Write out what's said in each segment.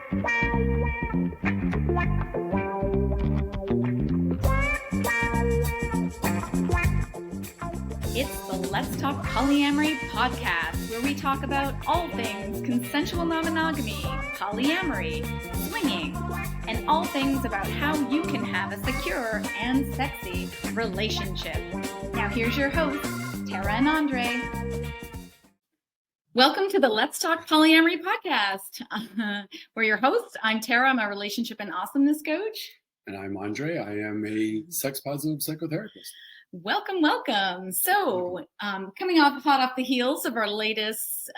It's the Let's Talk Polyamory podcast, where we talk about all things consensual non-monogamy, polyamory, swinging, and all things about how you can have a secure and sexy relationship. Now here's your hosts, Tara and Andre. Welcome to the Let's Talk Polyamory podcast. We're your hosts. I'm Tara. I'm a relationship and awesomeness coach. And I'm Andre. I am a sex-positive psychotherapist. Welcome, welcome. So, coming hot off the heels of our latest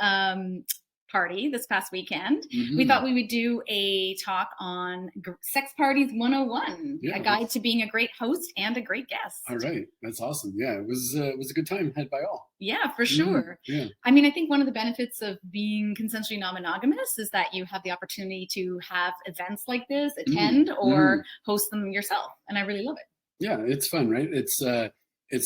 party this past weekend, we thought we would do a talk on Sex Parties 101, a guide to being a great host and a great guest. All right. That's awesome. Yeah, it was a good time had by all. Yeah, for sure. Yeah. I mean, I think one of the benefits of being consensually non-monogamous is that you have the opportunity to have events like this, attend or host them yourself. And I really love it. Yeah, it's fun, right? It's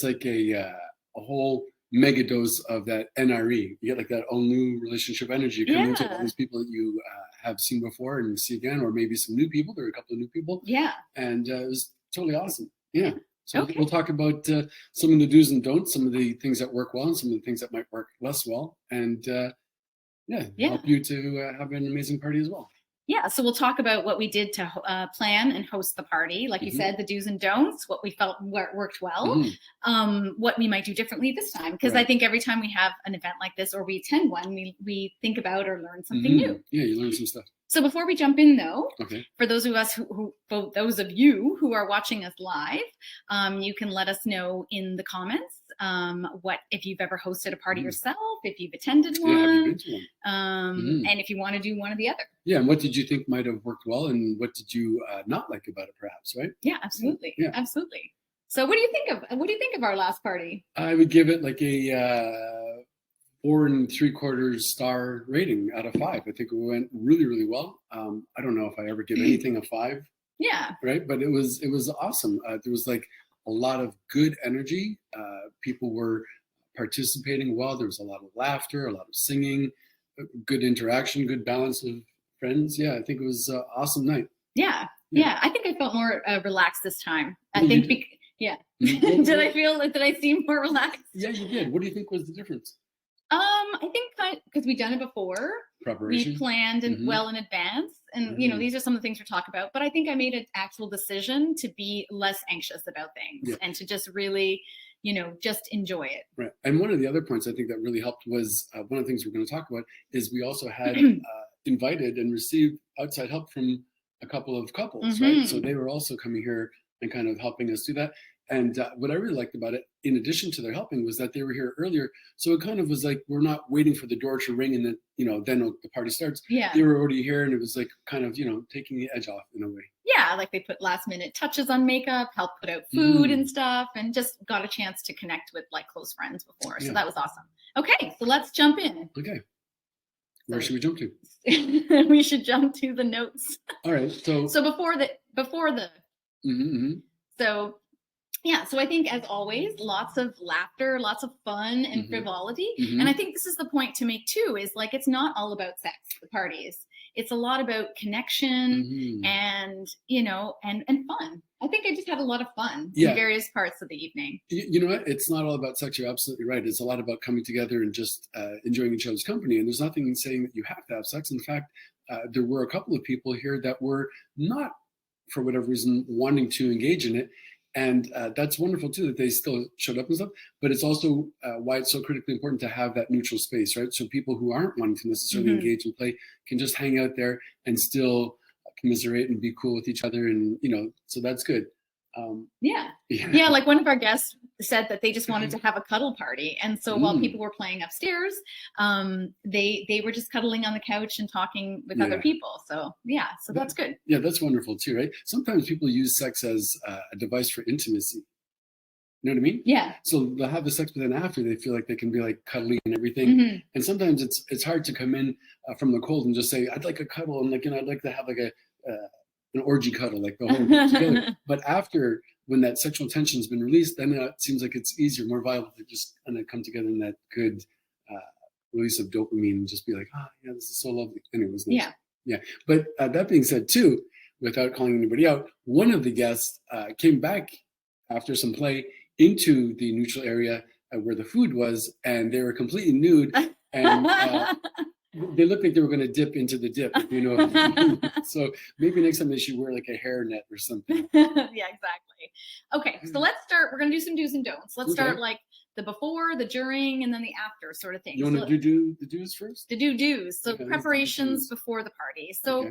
like a whole mega dose of that NRE. You get like that all new relationship energy coming into all these people that you have seen before and see again, or maybe some new people. There were a couple of new people. Yeah. And it was totally awesome. Yeah. So we'll talk about some of the do's and don'ts, some of the things that work well and some of the things that might work less well. And help you to have an amazing party as well. Yeah, so we'll talk about what we did to plan and host the party. Like you said, the do's and don'ts, what we felt worked well, what we might do differently this time. Because I think every time we have an event like this or we attend one, we think about or learn something new. Yeah, you learn some stuff. So before we jump in, though, for those of us those of you who are watching us live, you can let us know in the comments what if you've ever hosted a party yourself, if you've attended one, have you been to one? and if you want to do one or the other. Yeah, and what did you think might have worked well, and what did you not like about it, perhaps? Right? Yeah, absolutely. Yeah. Absolutely. So, what do you think of our last party? I would give it like a 4 3/4 star rating out of 5. I think it went really, really well. I don't know if I ever give anything a 5. Yeah. Right, but it was awesome. There was like a lot of good energy. People were participating well. There was a lot of laughter, a lot of singing, good interaction, good balance of friends. Yeah, I think it was an awesome night. Yeah. I think I felt more relaxed this time. I think, did I seem more relaxed? Yeah, you did. What do you think was the difference? I think because we've done it before. Preparation. We planned well in advance. And, these are some of the things we talk about. But I think I made an actual decision to be less anxious about things and to just really, just enjoy it. Right. And one of the other points I think that really helped was one of the things we're going to talk about is we also had invited and received outside help from a couple of couples, right? So they were also coming here and kind of helping us do that. And what I really liked about it, in addition to their helping, was that they were here earlier. So it kind of was like, we're not waiting for the door to ring and then, then the party starts. Yeah. They were already here and it was like kind of, taking the edge off in a way. Yeah, like they put last minute touches on makeup, helped put out food and stuff, and just got a chance to connect with like close friends before. So that was awesome. Okay, so let's jump in. Okay. Where should we jump to? We should jump to the notes. All right. So before the so I think, as always, lots of laughter, lots of fun and frivolity. And I think this is the point to make too, is like, it's not all about sex, the parties. It's a lot about connection and, and fun. I think I just had a lot of fun in various parts of the evening. You know what? It's not all about sex. You're absolutely right. It's a lot about coming together and just enjoying each other's company. And there's nothing in saying that you have to have sex. In fact, there were a couple of people here that were not, for whatever reason, wanting to engage in it. And that's wonderful too, that they still showed up and stuff, but it's also why it's so critically important to have that neutral space, right? So people who aren't wanting to necessarily engage and play can just hang out there and still commiserate and be cool with each other. And, so that's good. Yeah, like one of our guests said that they just wanted to have a cuddle party, and so while people were playing upstairs, they were just cuddling on the couch and talking with other people. So that's good. Yeah, that's wonderful too, right? Sometimes people use sex as a device for intimacy. You know what I mean? Yeah. So they'll have the sex, but then after they feel like they can be like cuddly and everything. And sometimes it's hard to come in from the cold and just say, I'd like a cuddle, and I'd like to have like an orgy cuddle, like the whole together. But after, when that sexual tension's been released, then it seems like it's easier, more viable to just kind of come together in that good release of dopamine and just be like, yeah, this is so lovely. Anyways, nice. Yeah. But that being said, too, without calling anybody out, one of the guests came back after some play into the neutral area where the food was, and they were completely nude, and they looked like they were going to dip into the dip, if you know. So maybe next time they should wear like a hairnet or something. Yeah, exactly. Okay, so let's start. We're going to do some do's and don'ts. Let's start like the before, the during, and then the after sort of thing. You want to do the do's first? The do's. So preparations before the party. So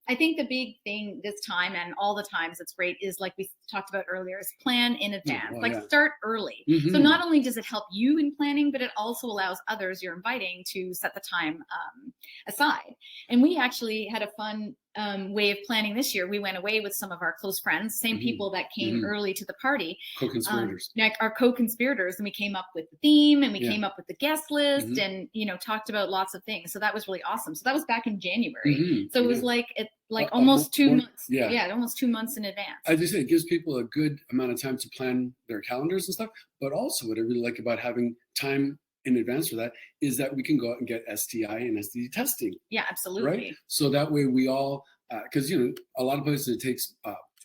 I think the big thing this time and all the times it's great is like we talked about earlier is plan in advance, start early. So not only does it help you in planning, but it also allows others you're inviting to set the time aside. And we actually had a fun way of planning this year. We went away with some of our close friends, same people that came early to the party, co-conspirators, our co-conspirators, and we came up with the theme and we came up with the guest list and talked about lots of things. So that was really awesome. So that was back in January. So it was like almost 2 months. Almost 2 months in advance. As you say, it gives people a good amount of time to plan their calendars and stuff. But also, what I really like about having time in advance for that is that we can go out and get STI and STD testing. Yeah, absolutely. Right. So that way we all, because a lot of places it takes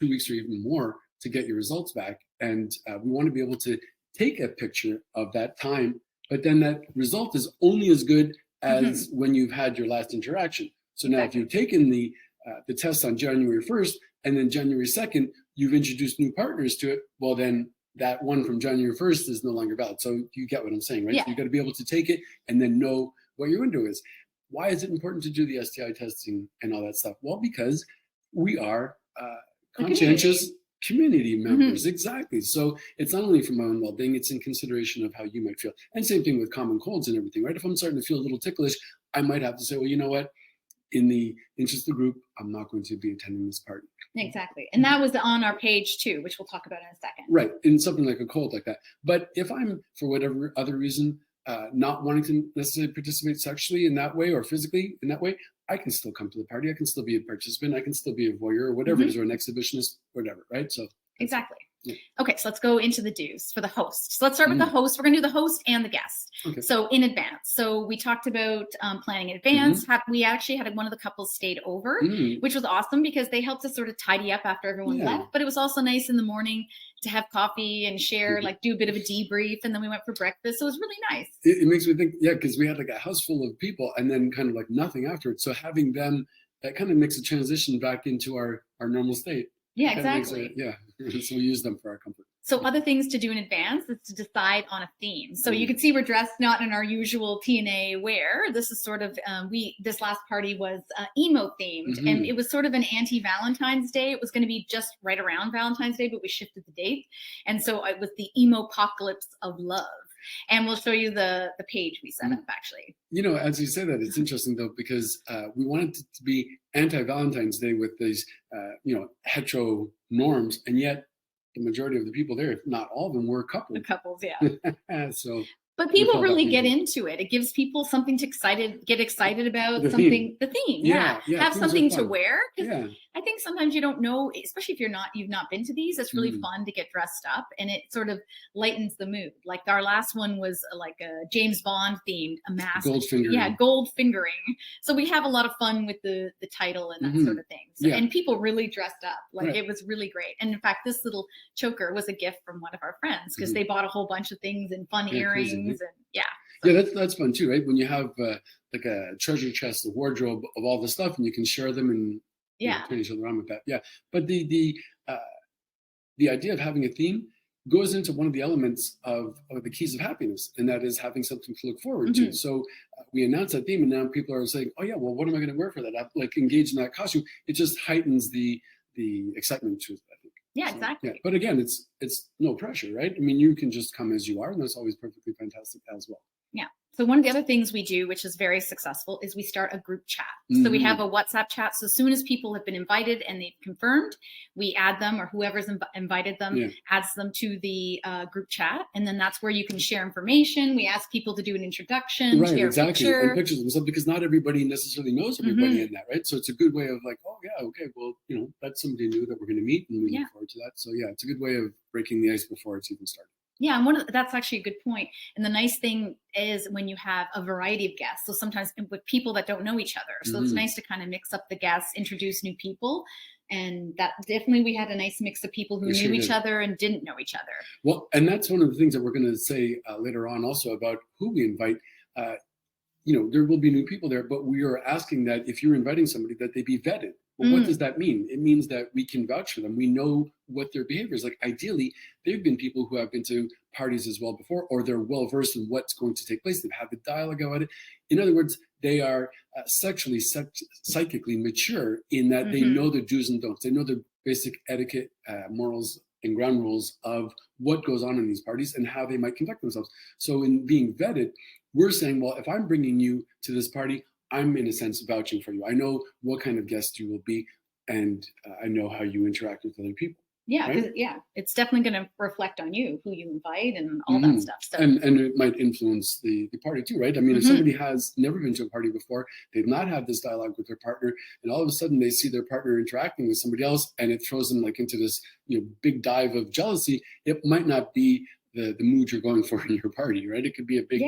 2 weeks or even more to get your results back, and we want to be able to take a picture of that time. But then that result is only as good as when you've had your last interaction. So now, if you've taken the test on January 1st and then January 2nd, you've introduced new partners to it. Well, then that one from January 1st is no longer valid. So you get what I'm saying, right? Yeah. So you got to be able to take it and then know what your window is. Why is it important to do the STI testing and all that stuff? Well, because we are conscientious community members. Exactly. So it's not only for my own well-being, it's in consideration of how you might feel. And same thing with common colds and everything, right? If I'm starting to feel a little ticklish, I might have to say, well, you know what? In the interest of the group, I'm not going to be attending this party. Exactly. And that was on our page too, which we'll talk about in a second. Right. In something like a cold like that. But if I'm, for whatever other reason, not wanting to necessarily participate sexually in that way or physically in that way, I can still come to the party. I can still be a participant. I can still be a voyeur or whatever it is, or an exhibitionist, whatever. Right. So exactly. Yeah. Okay, so let's go into the do's for the host. So let's start with the host. We're going to do the host and the guest. Okay. So in advance. So we talked about planning in advance. We actually had one of the couples stayed over, which was awesome because they helped us sort of tidy up after everyone left. But it was also nice in the morning to have coffee and share, like do a bit of a debrief. And then we went for breakfast. So it was really nice. It makes me think, because we had like a house full of people and then kind of like nothing afterwards. So having them, that kind of makes a transition back into our normal state. Yeah, exactly. So we use them for our comfort. So other things to do in advance is to decide on a theme. So you can see we're dressed not in our usual TNA wear. This is sort of, this last party was emo themed, and it was sort of an anti-Valentine's Day. It was going to be just right around Valentine's Day, but we shifted the date. And so it was the emo apocalypse of love. And we'll show you the page we set up, actually. As you say that, it's interesting, though, because we wanted it to be anti-Valentine's Day with these, hetero norms. And yet the majority of the people there, if not all of them, were couples. The couples, yeah. So... But people really get into it. It gives people something to get excited about, the theme. Yeah. Have something to wear. Yeah. I think sometimes you don't know, especially if you've not been to these, it's really fun to get dressed up and it sort of lightens the mood. Like our last one was like a James Bond themed, a mask. Gold fingering. Yeah, gold fingering. So we have a lot of fun with the title and that sort of thing. So, and people really dressed up. Like it was really great. And in fact, this little choker was a gift from one of our friends because they bought a whole bunch of things and fun earrings. And that's fun too, right? When you have like a treasure chest, a wardrobe of all the stuff, and you can share them and turn each other on with that. Yeah, but the idea of having a theme goes into one of the elements of the keys of happiness, and that is having something to look forward to. So we announced that theme, and now people are saying, "Oh yeah, well, what am I going to wear for that?" Like engage in that costume. It just heightens the excitement to it, I think. Yeah, exactly. But again, it's no pressure, right? I mean, you can just come as you are, and that's always perfectly fantastic as well. Yeah. So one of the other things we do, which is very successful, is we start a group chat. So we have a WhatsApp chat. So as soon as people have been invited and they've confirmed, we add them, or whoever's invited them adds them to the group chat. And then that's where you can share information. We ask people to do an introduction, share a picture. And pictures and stuff, because not everybody necessarily knows everybody in that, right? So it's a good way of like, oh yeah, okay, well, that's somebody new that we're going to meet, and we look forward to that. So yeah, it's a good way of breaking the ice before it's even started. Yeah, and that's actually a good point. And the nice thing is when you have a variety of guests. So sometimes with people that don't know each other. So it's nice to kind of mix up the guests, introduce new people. And that definitely we had a nice mix of people who knew each other and didn't know each other. Well, and that's one of the things that we're going to say later on also about who we invite. There will be new people there, but we are asking that if you're inviting somebody that they be vetted. Well, what does that mean? It means that we can vouch for them. We know what their behavior is like. Ideally, they've been people who have been to parties as well before, or they're well versed in what's going to take place. They've had the dialogue about it. In other words, they are sexually, psychically mature in that they know the do's and don'ts. They know the basic etiquette, morals, and ground rules of what goes on in these parties and how they might conduct themselves. So in being vetted, we're saying, well, if I'm bringing you to this party, I'm in a sense vouching for you. I know what kind of guest you will be, and I know how you interact with other people. Yeah, right? It's definitely going to reflect on you, who you invite, and all that stuff. So. And it might influence the party too, right? I mean, if somebody has never been to a party before, they've not had this dialogue with their partner, and all of a sudden they see their partner interacting with somebody else, and it throws them like into this big dive of jealousy. It might not be the mood you're going for in your party, right? It could be a big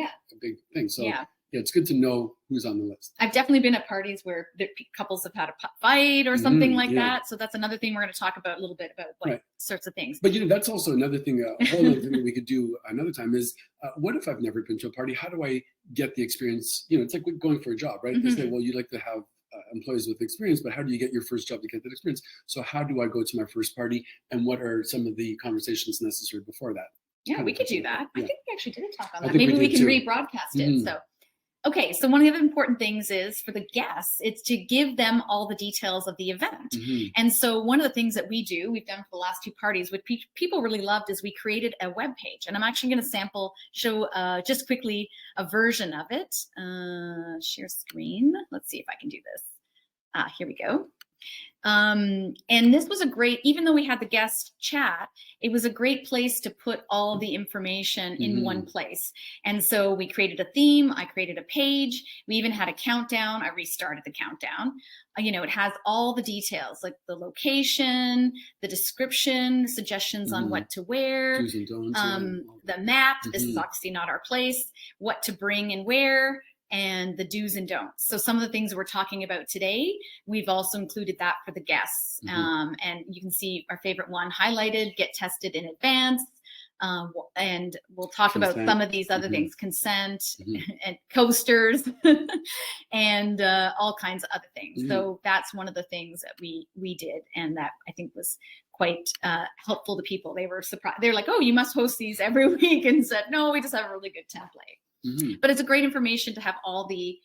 thing. So yeah, it's good to know who's on the list. I've definitely been at parties where the couples have had a fight or something like that. So that's another thing we're going to talk about a little bit about what sorts of things. But that's also another thing, a whole other thing that we could do another time is, what if I've never been to a party? How do I get the experience? It's like going for a job, right? They say, well, you'd like to have employees with experience, but how do you get your first job to get that experience? So how do I go to my first party, and what are some of the conversations necessary before that? Yeah, we could do that. I think we actually did talk on that. Maybe we can rebroadcast it. So. Okay, so one of the other important things is for the guests, it's to give them all the details of the event. And so one of the things that we've done for the last two parties, what people really loved, is we created a web page. And I'm actually going to show just quickly a version of it. Share screen. Let's see if I can do this. Here we go. And this was even though we had the guest chat, it was a great place to put all the information in one place. And so we created a theme. I created a page. We even had a countdown. I restarted the countdown. It has all the details, like the location, the description, suggestions on what to wear, do's and don'ts, the map. This is obviously not our place, what to bring and where, and the do's and don'ts. So some of the things we're talking about today, we've also included that for the guests. And you can see our favorite one highlighted, get tested in advance. And we'll talk about some of these other things, consent and coasters and all kinds of other things. So that's one of the things that we did, and that I think was quite helpful to people. They were surprised. They're like, oh, you must host these every week, and said, no, we just have a really good template. But it's a great information to have all the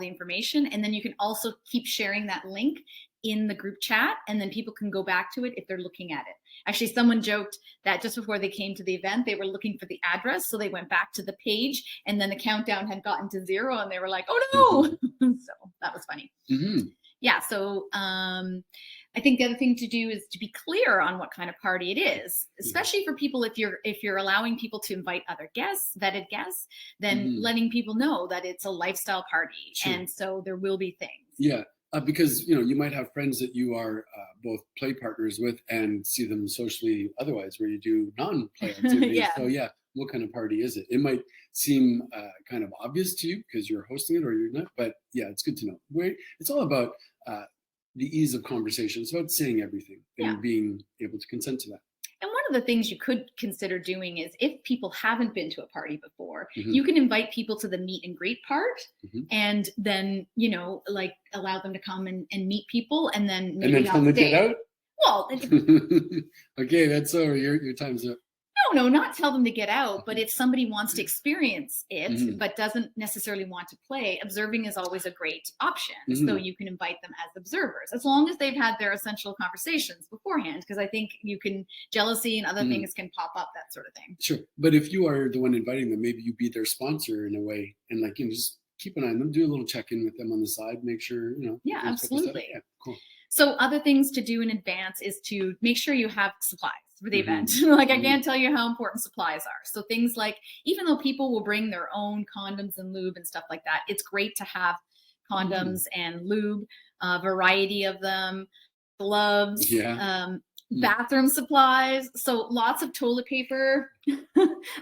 information. And then you can also keep sharing that link in the group chat, and then people can go back to it if they're looking at it. Actually, someone joked that just before they came to the event, they were looking for the address. So they went back to the page, and then the countdown had gotten to 0, and they were like, oh no. So that was funny. Yeah. So I think the other thing to do is to be clear on what kind of party it is, especially for people. If you're allowing people to invite other guests, vetted guests, then letting people know that it's a lifestyle party. And so there will be things. Yeah. Because you might have friends that you are both play partners with and see them socially otherwise, where you do non-play activities. So what kind of party is it? It might seem kind of obvious to you because you're hosting it or you're not, but it's good to know. It's all about the ease of conversation. It's about saying everything and being able to consent to that. And one of the things you could consider doing is, if people haven't been to a party before, you can invite people to the meet and greet part, and then, like allow them to come and meet people, and then maybe tell them to get out? Well, okay, that's over. Your time's up. No, not tell them to get out, but if somebody wants to experience it, but doesn't necessarily want to play, observing is always a great option. So you can invite them as observers, as long as they've had their essential conversations beforehand, because I think jealousy and other things can pop up, that sort of thing. Sure. But if you are the one inviting them, maybe you be their sponsor in a way, and just keep an eye on them, do a little check-in with them on the side, make sure, Yeah, absolutely. Yeah, cool. So other things to do in advance is to make sure you have supplies for the event. I can't tell you how important supplies are. So things like, even though people will bring their own condoms and lube and stuff like that, it's great to have condoms and lube, a variety of them, gloves, bathroom supplies. So lots of toilet paper,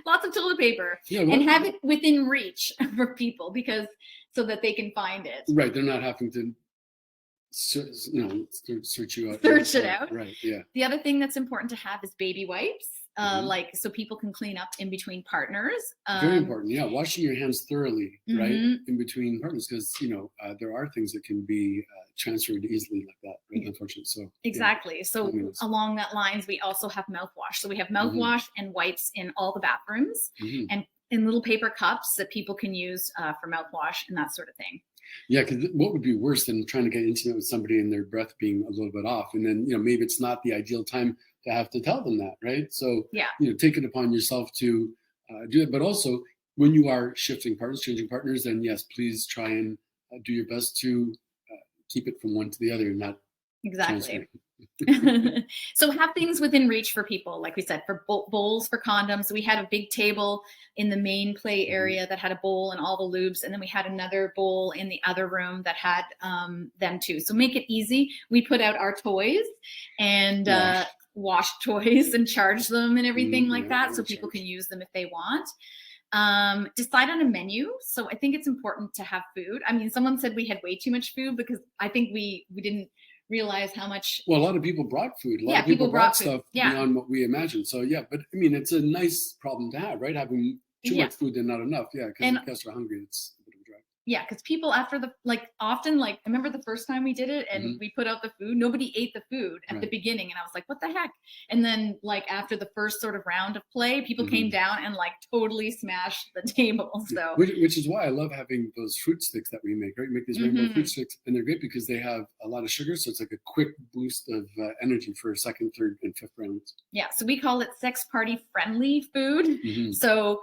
lots of toilet paper, Yeah, and have it within reach for people so that they can find it. Right. They're not having to, search you out. Search it out. Right. Yeah. The other thing that's important to have is baby wipes. Like, so people can clean up in between partners. Very important. Yeah. Washing your hands thoroughly, right? Mm-hmm. In between partners, because, there are things that can be transferred easily like that, right? Unfortunately. So exactly. Yeah. So along that lines, we also have mouthwash. So we have mouthwash and wipes in all the bathrooms and in little paper cups that people can use for mouthwash and that sort of thing. Yeah, because what would be worse than trying to get intimate with somebody and their breath being a little bit off, and then maybe it's not the ideal time to have to tell them that, right? So take it upon yourself to do it, but also when you are shifting partners, changing partners, then yes, please try and do your best to keep it from one to the other and not exactly. So have things within reach for people, like we said, for bowls for condoms. We had a big table in the main play area that had a bowl and all the lubes, and then we had another bowl in the other room that had them too. So make it easy. We put out our toys and wash toys and charge them and everything like that, so people can use them if they want. Decide on a menu. So I think it's important to have food. I mean, someone said we had way too much food, because I think we didn't realize how much. Well, a lot of people brought food. A lot of people brought stuff beyond what we imagined. So but I mean, it's a nice problem to have, right? Having too much food and not enough. Yeah, because if guests are hungry, it's a bit of a drag. Yeah, because people after often I remember the first time we did it and we put out the food, nobody ate the food at the beginning, and I was like, what the heck? And then after the first sort of round of play, people came down and totally smashed the table. So which is why I love having those fruit sticks that we make, right? We make these rainbow fruit sticks, and they're great because they have a lot of sugar, so it's like a quick boost of energy for second, third, and fifth rounds. Yeah, so we call it sex party friendly food. So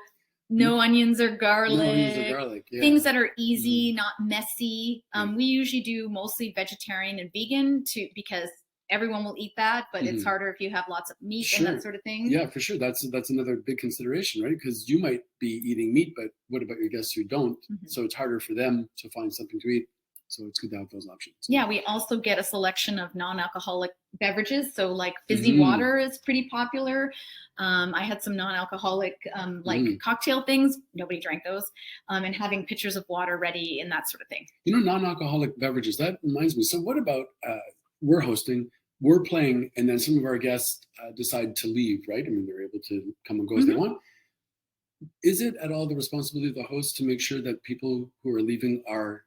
no onions or garlic, things that are easy, not messy. We usually do mostly vegetarian and vegan because everyone will eat that, but it's harder if you have lots of meat and that sort of thing. Yeah, for sure. That's another big consideration, right? Because you might be eating meat, but what about your guests who don't? So it's harder for them to find something to eat. So it's good to have those options. Yeah, we also get a selection of non-alcoholic beverages. So like fizzy water is pretty popular. I had some non-alcoholic cocktail things. Nobody drank those. And having pitchers of water ready and that sort of thing. Non-alcoholic beverages, that reminds me. So what about we're hosting, we're playing, and then some of our guests decide to leave, right? I mean, they're able to come and go as they want. Is it at all the responsibility of the host to make sure that people who are leaving are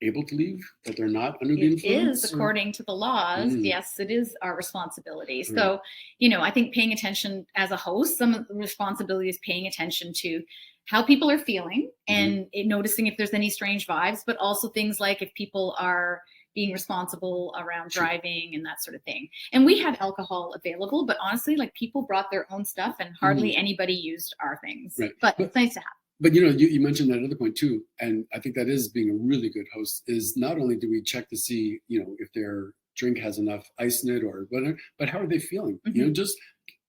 able to leave, that they're not under the influence? It is, according to the laws. Yes, it is our responsibility. So, I think paying attention as a host, some of the responsibility is paying attention to how people are feeling and noticing if there's any strange vibes, but also things like if people are being responsible around driving and that sort of thing. And we had alcohol available, but honestly, people brought their own stuff and hardly anybody used our things. Right. But it's nice to have. But you mentioned that other point too, and I think that is being a really good host. Is not only do we check to see if their drink has enough ice in it or whatever, but how are they feeling? Just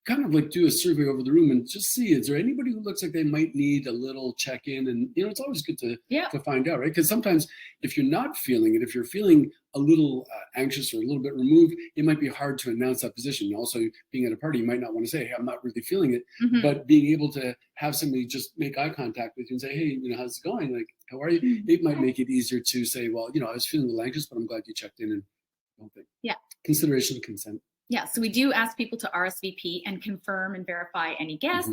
kind of do a survey over the room and just see, is there anybody who looks like they might need a little check-in? And it's always good to find out, right? Because sometimes if you're not feeling it, if you're feeling a little anxious or a little bit removed, it might be hard to announce that position. Also, being at a party, you might not want to say, hey, I'm not really feeling it. But being able to have somebody just make eye contact with you and say, hey, how's it going? Like, how are you? It might make it easier to say, well, I was feeling a little anxious, but I'm glad you checked in. And don't think. Yeah. Consideration, consent. Yeah, so we do ask people to RSVP and confirm and verify any guests.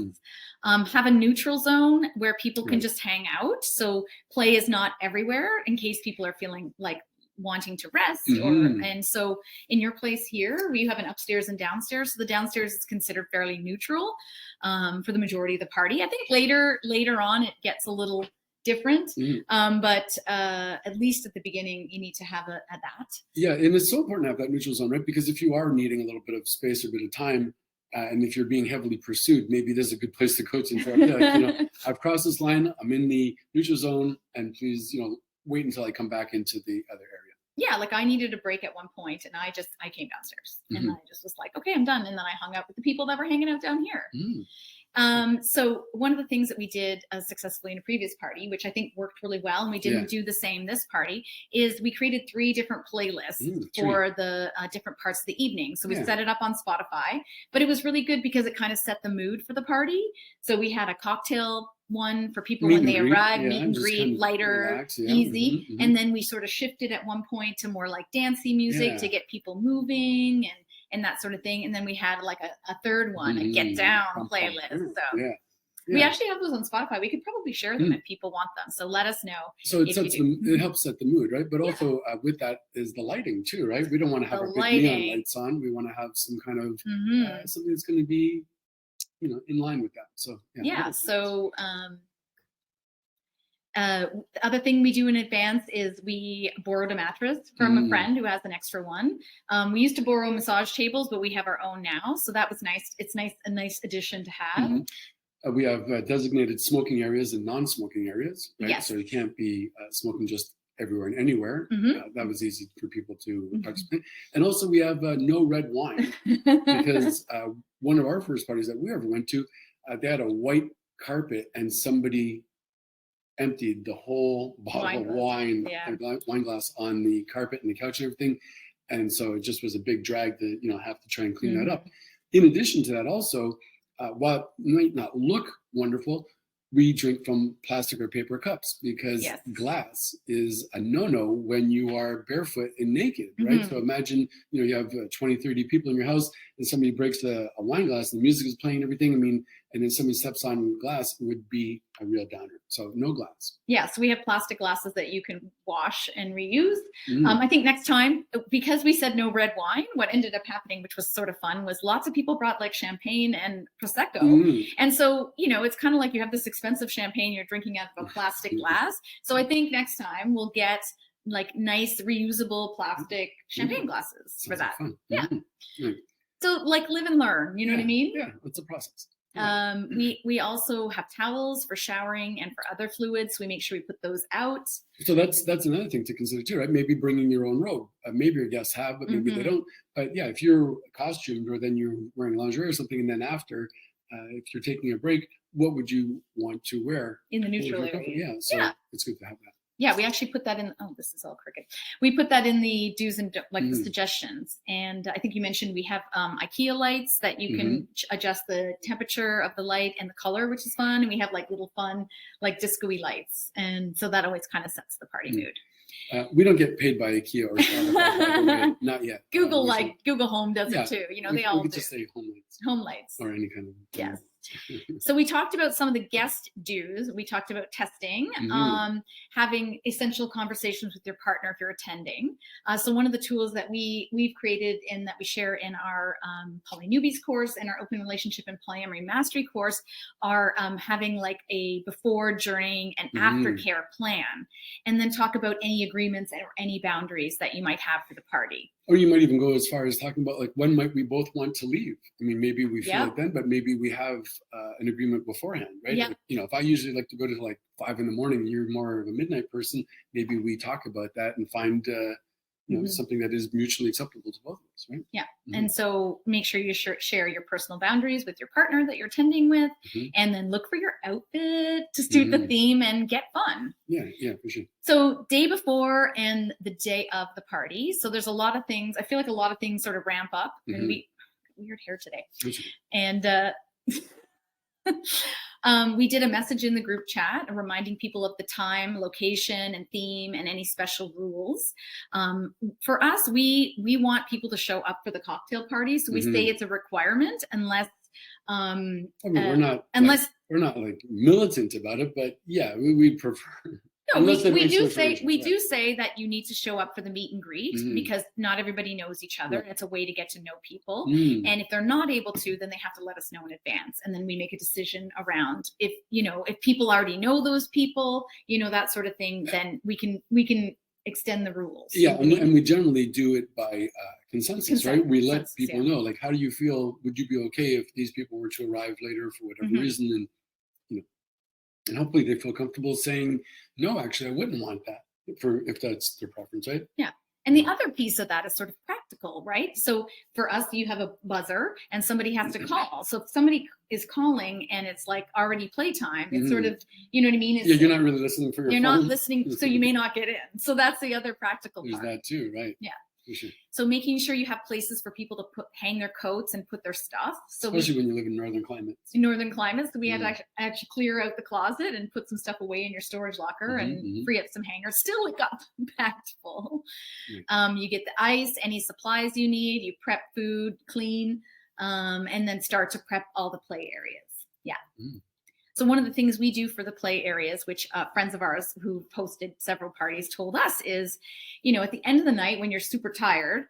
Have a neutral zone where people can just hang out. So play is not everywhere in case people are feeling like wanting to rest. And so in your place here, we have an upstairs and downstairs. So the downstairs is considered fairly neutral for the majority of the party. I think later on it gets a little different, but at least at the beginning you need to have that. Yeah, and it's so important to have that neutral zone, right? Because if you are needing a little bit of space or a bit of time, and if you're being heavily pursued, maybe it is a good place to go to interrupt. I've crossed this line, I'm in the neutral zone, and please wait until I come back into the other area. Yeah, I needed a break at one point, and I came downstairs and I just was like, okay, I'm done. And then I hung out with the people that were hanging out down here. So one of the things that we did successfully in a previous party, which I think worked really well, and we didn't do the same this party, is we created 3 different playlists for the different parts of the evening. So we set it up on Spotify, but it was really good because it kind of set the mood for the party. So we had a cocktail one for people when they arrive, meet and greet, kind of lighter, relax, easy. And then we sort of shifted at one point to more like dancey music to get people moving and that sort of thing. And then we had like a third one, a get down playlist. So we actually have those on Spotify. We could probably share them if people want them. So let us know. So it helps set the mood, right? But also with that is the lighting too, right? We don't want to have our big neon lights on. We want to have some kind of something that's going to be, in line with that. So So the other thing we do in advance is we borrowed a mattress from a friend who has an extra one. We used to borrow massage tables, but we have our own now. So that was nice. It's a nice addition to have. We have designated smoking areas and non-smoking areas, right? Yes. So you can't be smoking just everywhere and anywhere. That was easy for people to participate. And also we have no red wine because one of our first parties that we ever went to, they had a white carpet and somebody emptied the whole bottle of wine glass on the carpet and the couch and everything. And so it just was a big drag to, have to try and clean that up. In addition to that also, while it might not look wonderful, we drink from plastic or paper cups because glass is a no-no when you are barefoot and naked, right? So imagine, you have 20, 30 people in your house and somebody breaks a wine glass and the music is playing and everything. And then somebody steps on glass, it would be a real downer. So no glass. Yeah, so we have plastic glasses that you can wash and reuse. I think next time, because we said no red wine, what ended up happening, which was sort of fun, was lots of people brought like champagne and Prosecco. And so, it's kind of like you have this expensive champagne you're drinking out of a plastic glass. So I think next time we'll get like nice reusable plastic champagne glasses for that. So like live and learn, you know what I mean? Yeah, it's a process. We also have towels for showering and for other fluids. So we make sure we put those out. So that's another thing to consider too, right? Maybe bringing your own robe. Maybe your guests have, but maybe they don't. But yeah, if you're costumed or then you're wearing lingerie or something, and then after, if you're taking a break, what would you want to wear in the neutral area? It's good to have that. Yeah, we actually put that in. Oh, this is all crooked. We put that in the do's and the suggestions. And I think you mentioned we have IKEA lights that you can adjust the temperature of the light and the color, which is fun. And we have like little fun, like disco-y lights. And so that always kind of sets the party mood. We don't get paid by IKEA or Spotify, not yet. Google Home does it too. They all do. Just say home lights. Home lights. Or any kind of. Yes. So we talked about some of the guest do's. We talked about testing, having essential conversations with your partner if you're attending. So one of the tools that we've created and that we share in our Poly Newbies course and our Open Relationship and Polyamory Mastery course are having like a before, during, and aftercare plan, and then talk about any agreements or any boundaries that you might have for the party. Or you might even go as far as talking about like when might we both want to leave? Maybe we feel like then, but maybe we have an agreement beforehand, right? Yeah. Like, if I usually like to go to like 5 a.m, you're more of a midnight person. Maybe we talk about that and find something that is mutually acceptable to both of us, right? Yeah. And so make sure you share your personal boundaries with your partner that you're attending with, and then look for your outfit to suit the theme and get fun. Yeah, for sure. So day before and the day of the party. So there's a lot of things. I feel like a lot of things sort of ramp up. And weird hair today. And we did a message in the group chat reminding people of the time, location, and theme, and any special rules. For us, we want people to show up for the cocktail party, so we say it's a requirement unless we're not like militant about it, but yeah, we prefer. No, we do say that you need to show up for the meet and greet because not everybody knows each other. And it's a way to get to know people. And if they're not able to, then they have to let us know in advance. And then we make a decision around if people already know those people, that sort of thing, then we can extend the rules. Yeah, and we generally do it by consensus, right? We let people know, like, how do you feel? Would you be okay if these people were to arrive later for whatever reason? And and hopefully they feel comfortable saying, no, actually, I wouldn't want that if that's their preference, right? Yeah. And the other piece of that is sort of practical, right? So for us, you have a buzzer and somebody has to call. So if somebody is calling and it's like already playtime, it's sort of, you know what I mean? It's, you're not really listening for your phone. You're not listening, so you may not get in. So that's the other practical part. There's that too, right? Yeah. Sure. So making sure you have places for people to hang their coats and put their stuff. So especially when you live in northern climates. So we had to actually clear out the closet and put some stuff away in your storage locker and free up some hangers. Still, it got packed full. You get the ice, any supplies you need. You prep food, clean, and then start to prep all the play areas. Yeah. So one of the things we do for the play areas, which friends of ours who hosted several parties told us is, at the end of the night when you're super tired,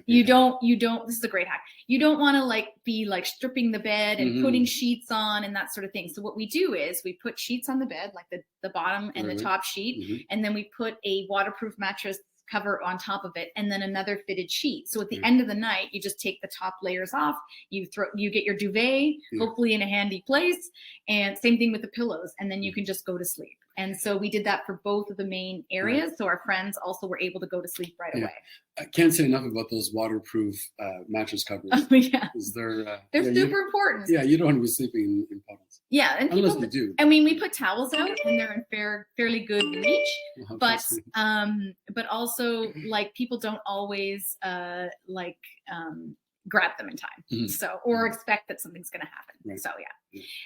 you don't, this is a great hack. You don't want to be stripping the bed and putting sheets on and that sort of thing. So what we do is we put sheets on the bed, like the bottom and the top sheet, and then we put a waterproof mattress cover on top of it and then another fitted sheet. So at the end of the night, you just take the top layers off, you get your duvet, hopefully in a handy place, and same thing with the pillows, and then you can just go to sleep. And so we did that for both of the main areas. So our friends also were able to go to sleep right away. I can't say enough about those waterproof mattress covers. They're super important. Yeah, you don't want to be sleeping in puddles. Yeah, and unless you do. I mean, we put towels out, and they're in fairly good reach. But also people don't always grab them in time. So or expect that something's going to happen. Right. So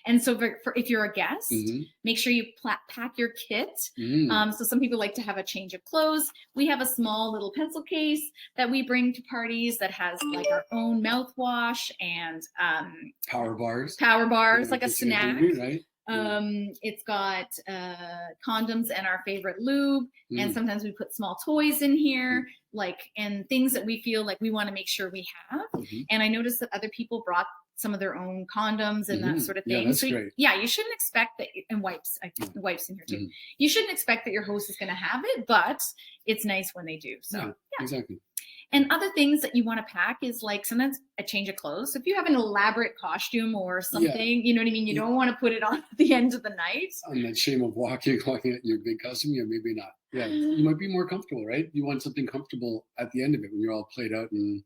and so for if you're a guest, make sure you pack your kit. So some people like to have a change of clothes. We have a small little pencil case that we bring to parties that has our own mouthwash and power bars, like a snack. Right? It's got condoms and our favorite lube, and sometimes we put small toys in here, and things that we feel like we want to make sure we have. And I noticed that other people brought some of their own condoms and that sort of thing. Yeah, that's great. You shouldn't expect that, and wipes. I think the wipes in here too. You shouldn't expect that your host is going to have it, but it's nice when they do. So exactly. And other things that you want to pack is sometimes a change of clothes. So if you have an elaborate costume or something, you know what I mean? You don't want to put it on at the end of the night. On that shame of walking at your big costume, maybe not. Yeah, you might be more comfortable, right? You want something comfortable at the end of it when you're all played out and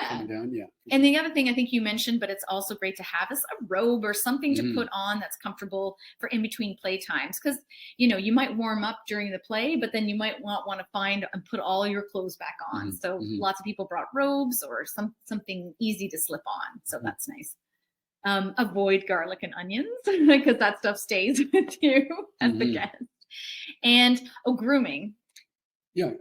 coming down. Yeah. And the other thing I think you mentioned, but it's also great to have, is a robe or something to put on that's comfortable for in between play times. Because, you might warm up during the play, but then you might want to find and put all your clothes back on. So lots of people brought robes or something easy to slip on. So that's nice. Avoid garlic and onions because that stuff stays with you as the guest. And grooming. Yeah,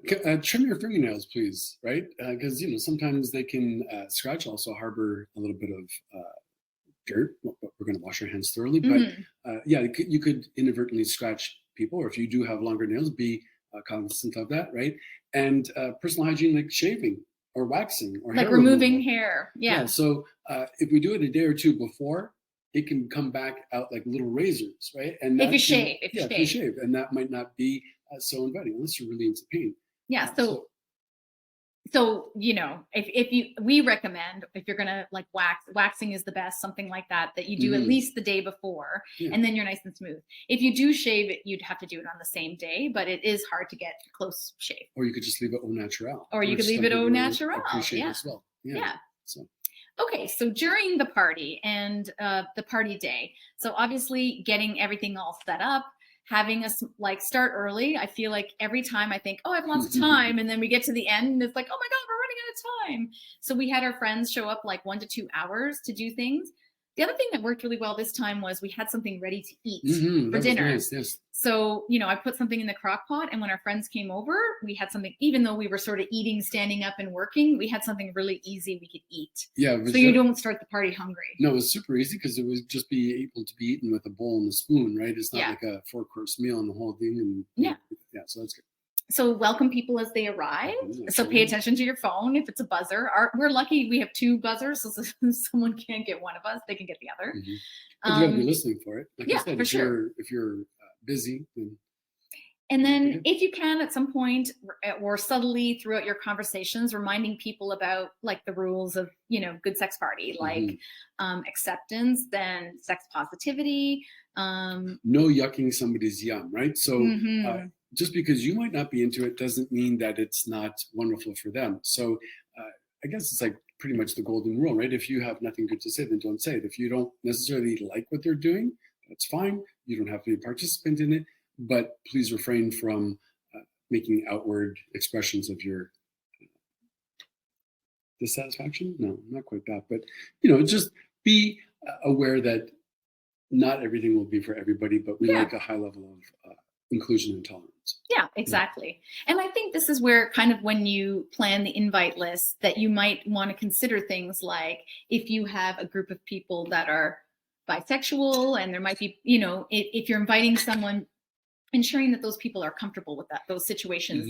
trim your fingernails, please, right? Because, sometimes they can scratch, also harbor a little bit of dirt. We're going to wash our hands thoroughly. But you could inadvertently scratch people, or if you do have longer nails, be cognizant of that, right? And personal hygiene, like shaving or waxing or hair removing removal. Hair. Yeah. So if we do it a day or two before, it can come back out like little razors, right? And if you shave, and that might not be so inviting unless you're really into pain. Yeah. So we recommend, if you're gonna waxing is the best, something like that you do at least the day before, and then you're nice and smooth. If you do shave it, you'd have to do it on the same day, but it is hard to get close shave. Or you could just leave it au naturel. Or you could leave it au naturel. As well. Yeah. So. Okay, so during the party and the party day, so obviously getting everything all set up, having us start early. I feel like every time I think, I have lots of time, and then we get to the end and it's like, oh my God, we're running out of time. So we had our friends show up 1 to 2 hours to do things. The other thing that worked really well this time was we had something ready to eat for dinner. Nice, yes. So, I put something in the crock pot, and when our friends came over, we had something, even though we were sort of eating, standing up and working, we had something really easy we could eat. Yeah. So you don't start the party hungry. No, it was super easy because it would just be able to be eaten with a bowl and a spoon, right? It's not like a 4-course meal and the whole thing. And so that's good. So welcome people as they arrive. So pay attention to your phone. If it's a buzzer, we're lucky we have 2 buzzers. So if someone can't get one of us, they can get the other. But you got to be listening for it. Like I said, for sure. If you're busy. And then if you can at some point or subtly throughout your conversations, reminding people about the rules of, good sex party, acceptance, then sex positivity. No yucking somebody's yum, right? So just because you might not be into it doesn't mean that it's not wonderful for them. So I guess it's like pretty much the golden rule, right? If you have nothing good to say, then don't say it. If you don't necessarily like what they're doing, that's fine. You don't have to be a participant in it, but please refrain from making outward expressions of your dissatisfaction. No, not quite that, but just be aware that not everything will be for everybody, but we like a high level of inclusion and tolerance. Yeah, exactly. And I think this is where kind of when you plan the invite list that you might want to consider things like if you have a group of people that are bisexual and there might be, if you're inviting someone, ensuring that those people are comfortable with those situations.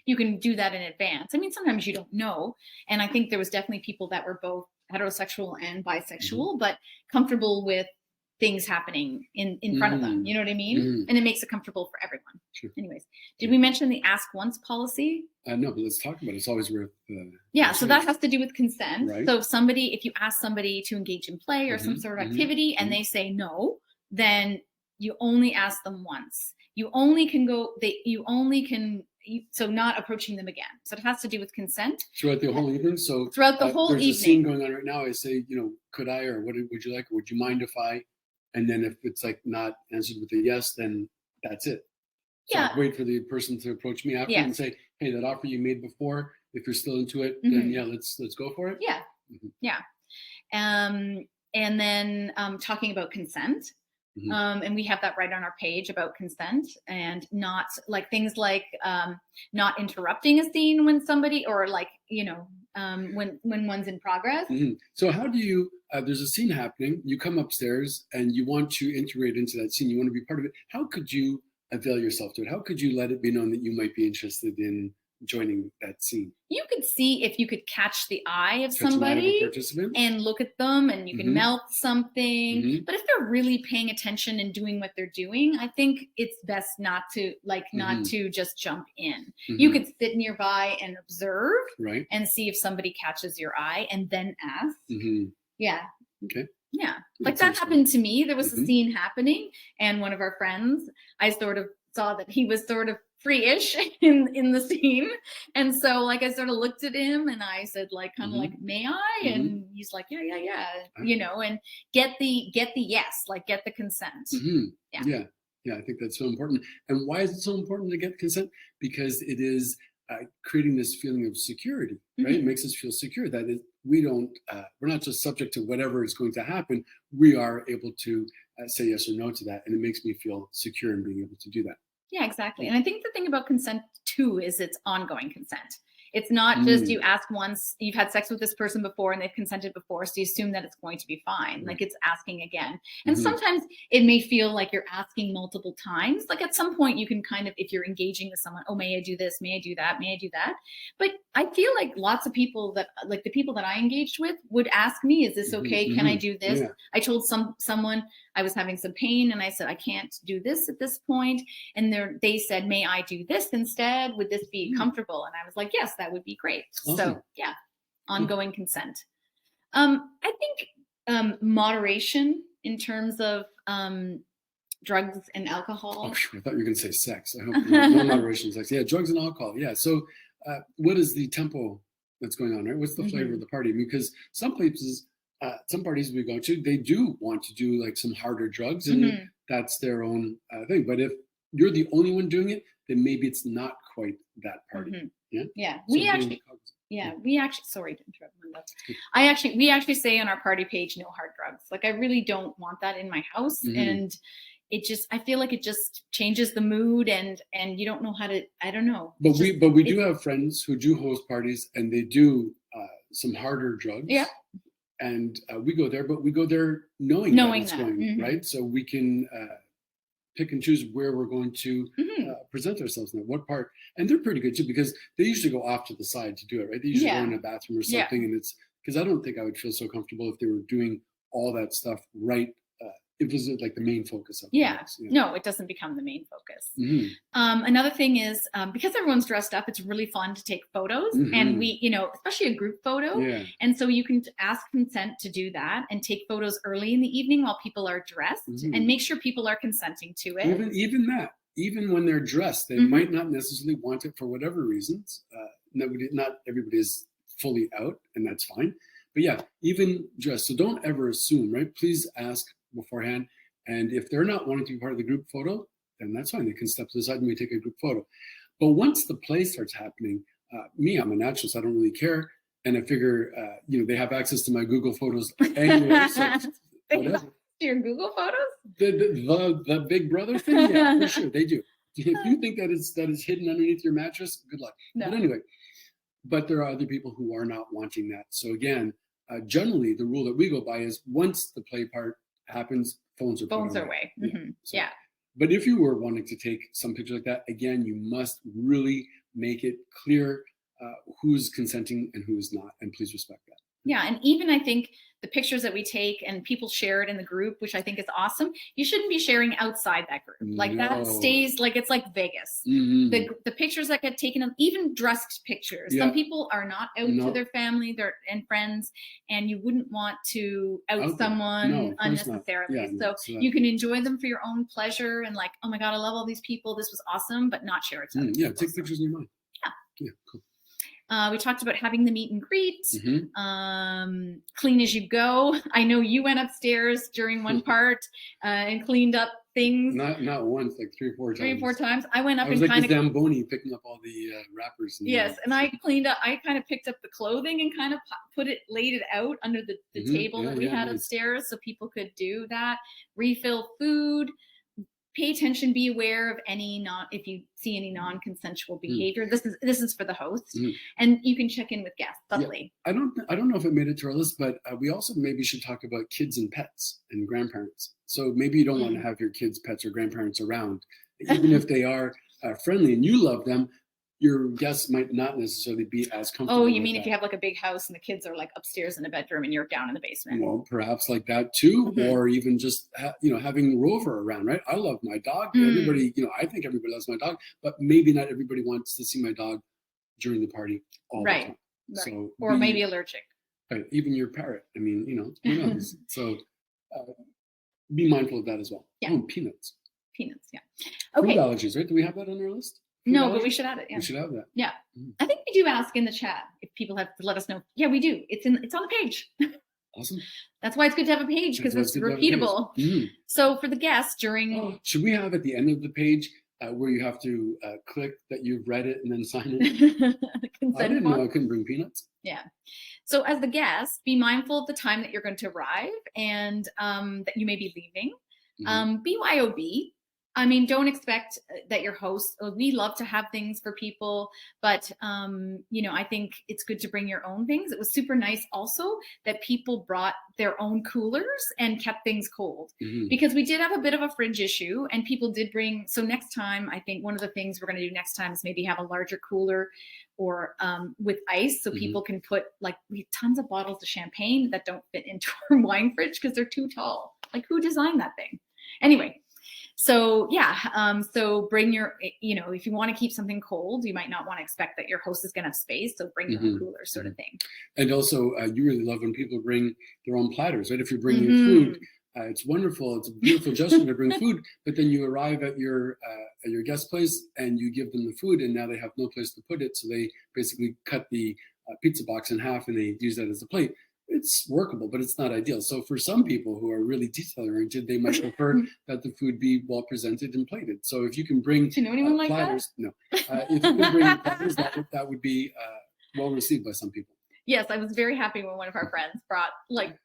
You can do that in advance. I mean, sometimes you don't know. And I think there was definitely people that were both heterosexual and bisexual, but comfortable with things happening in front of them. You know what I mean? And it makes it comfortable for everyone. Sure. Anyways, did we mention the ask once policy? No, but let's talk about it. It's always worth. So that has to do with consent. Right. So if you ask somebody to engage in play or some sort of activity and they say no, then you only ask them once. You only can so not approaching them again. So it has to do with consent. Throughout the whole evening? So throughout the whole there's evening. There's a scene going on right now. I say, could I, or what would you like? Or would you mind if I? And then if it's like not answered with a yes, then that's it. So I'd wait for the person to approach me after and say, hey, that offer you made before, if you're still into it, then let's go for it. Yeah. Yeah. And then talking about consent. And we have that right on our page about consent and not like things like not interrupting a scene when somebody or like, when one's in progress. So how do you, there's a scene happening, you come upstairs and you want to integrate into that scene, you want to be part of it. How could you avail yourself to it? How could you let it be known that you might be interested in joining that scene? You could see if you could catch the eye of somebody and look at them and you can melt something. But if they're really paying attention and doing what they're doing, I think it's best not to not to just jump in. You could sit nearby and observe and see if somebody catches your eye and then ask. Yeah. Okay. Yeah. Like that happened to me. There was a scene happening and one of our friends, I sort of saw that he was sort of free-ish in the scene. And so like I sort of looked at him and I said like kind of like, may I? And he's like, yeah, and get the yes, like get the consent. Yeah, I think that's so important. And why is it so important to get consent? Because it is creating this feeling of security, right? It makes us feel secure that we're not just subject to whatever is going to happen. We are able to say yes or no to that. And it makes me feel secure in being able to do that. Yeah, exactly. And I think the thing about consent too is it's ongoing consent. It's not just you ask once, you've had sex with this person before and they've consented before, so you assume that it's going to be fine. Like it's asking again. And sometimes it may feel like you're asking multiple times. Like at some point you can kind of, if you're engaging with someone, oh, may I do this? May I do that? May I do that? But I feel like lots of people that, like the people that I engaged with would ask me, is this okay? Can I do this? I told someone I was having some pain and I said, I can't do this at this point. And they said, may I do this instead? Would this be comfortable? And I was like, yes, that would be great. Awesome. So yeah, ongoing consent. I think moderation in terms of drugs and alcohol. Oh, I thought you were going to say sex. I hope no moderation sex. Yeah, drugs and alcohol. Yeah. So what is the tempo that's going on, right? What's the flavor of the party? Because some places, some parties we go to, they do want to do like some harder drugs and that's their own thing. But if you're the only one doing it, then maybe it's not quite that party. Yeah. So we actually, sorry to interrupt, Linda. We actually say on our party page, no hard drugs. Like I really don't want that in my house. And I feel like it just changes the mood and you don't know how to, I don't know. But we do have friends who do host parties and they do some harder drugs. Yeah. And we go there, but we go there knowing that it's going, right? So we can pick and choose where we're going to present ourselves in what part. And they're pretty good too, because they usually go off to the side to do it, right? They usually go in a bathroom or something. And it's because I don't think I would feel so comfortable if they were doing all that stuff right. It was like the main focus of it. No, it doesn't become the main focus. Another thing is because everyone's dressed up, it's really fun to take photos and we, especially a group photo. And so you can ask consent to do that and take photos early in the evening while people are dressed and make sure people are consenting to it. Even that. even when they're dressed, they might not necessarily want it for whatever reasons. Not everybody is fully out, and that's fine. But yeah, even dressed. So don't ever assume, right? Please ask beforehand. And if they're not wanting to be part of the group photo, then that's fine. They can step to the side and we take a group photo. But once the play starts happening, I'm a naturalist. I don't really care. And I figure, they have access to my Google Photos anyway. So whatever. Your Google Photos? The Big Brother thing? Yeah, for sure. They do. If you think that is hidden underneath your mattress, good luck. No. But anyway, there are other people who are not wanting that. So again, generally the rule that we go by is once the play part happens, phones are away. Mm-hmm. Yeah. But if you were wanting to take some picture like that, again, you must really make it clear who's consenting and who's not, and please respect that. Yeah, and even I think the pictures that we take and people share it in the group, which I think is awesome, you shouldn't be sharing outside that group. Like that stays, like it's like Vegas. Mm-hmm. The pictures that get taken, even dressed pictures. Yeah. Some people are not out to their family and friends, and you wouldn't want to out someone unnecessarily. Yeah, so you can enjoy them for your own pleasure and like, oh my God, I love all these people. This was awesome, but not share it to Yeah, take pictures in your mind. Yeah. Yeah, cool. We talked about having the meet and greet, clean as you go. I know you went upstairs during one part and cleaned up things. Not once, like 3 or 4 times. 3 or 4 times. I went up and like kind of Zamboni picking up all the wrappers. And I cleaned up. I kind of picked up the clothing and kind of laid it out under the table that we had upstairs, so people could do that. Refill food. Pay attention, be aware of if you see any non-consensual behavior. This is for the host, and you can check in with guests. Lovely. Yeah. I don't know if it made it to our list, but we also maybe should talk about kids and pets and grandparents. So maybe you don't want to have your kids, pets, or grandparents around, even if they are friendly and you love them. Your guests might not necessarily be as comfortable. Oh, you mean if you have like a big house and the kids are like upstairs in a bedroom and you're down in the basement? Well, perhaps like that too, or even just having Rover around, right? I love my dog. Everybody, I think everybody loves my dog, but maybe not everybody wants to see my dog during the party all the time. Right. So maybe allergic. Right. Even your parrot. I mean, who knows? So be mindful of that as well. Yeah. Oh, peanuts. Peanuts. Yeah. Okay. Food allergies, right? Do we have that on our list? No, but we should add it. Yeah. We should have that. Yeah. I think we do ask in the chat if people have to let us know. Yeah, we do. It's on the page. Awesome. That's why it's good to have a page, because it's repeatable. So for the guests should we have at the end of the page where you have to click that you've read it and then sign it? I didn't know I couldn't bring peanuts. Yeah. So as the guest, be mindful of the time that you're going to arrive and that you may be leaving. BYOB. I mean, don't expect that your host, we love to have things for people, but, I think it's good to bring your own things. It was super nice also that people brought their own coolers and kept things cold because we did have a bit of a fridge issue and people did bring. So next time, I think one of the things we're going to do next time is maybe have a larger cooler or with ice so people can put we have tons of bottles of champagne that don't fit into our wine fridge because they're too tall. Like who designed that thing? Anyway. So so bring your, if you want to keep something cold, you might not want to expect that your host is going to have space. So bring your own cooler sort of thing. And also you really love when people bring their own platters, right? If you're bringing food, it's wonderful. It's a beautiful gesture to bring food, but then you arrive at your guest place and you give them the food and now they have no place to put it. So they basically cut the pizza box in half and they use that as a plate. It's workable, but it's not ideal. So for some people who are really detail oriented, they might prefer that the food be well presented and plated. So if you can bring do you know anyone like platters, no. If you can bring platters, that would be well received by some people. Yes, I was very happy when one of our friends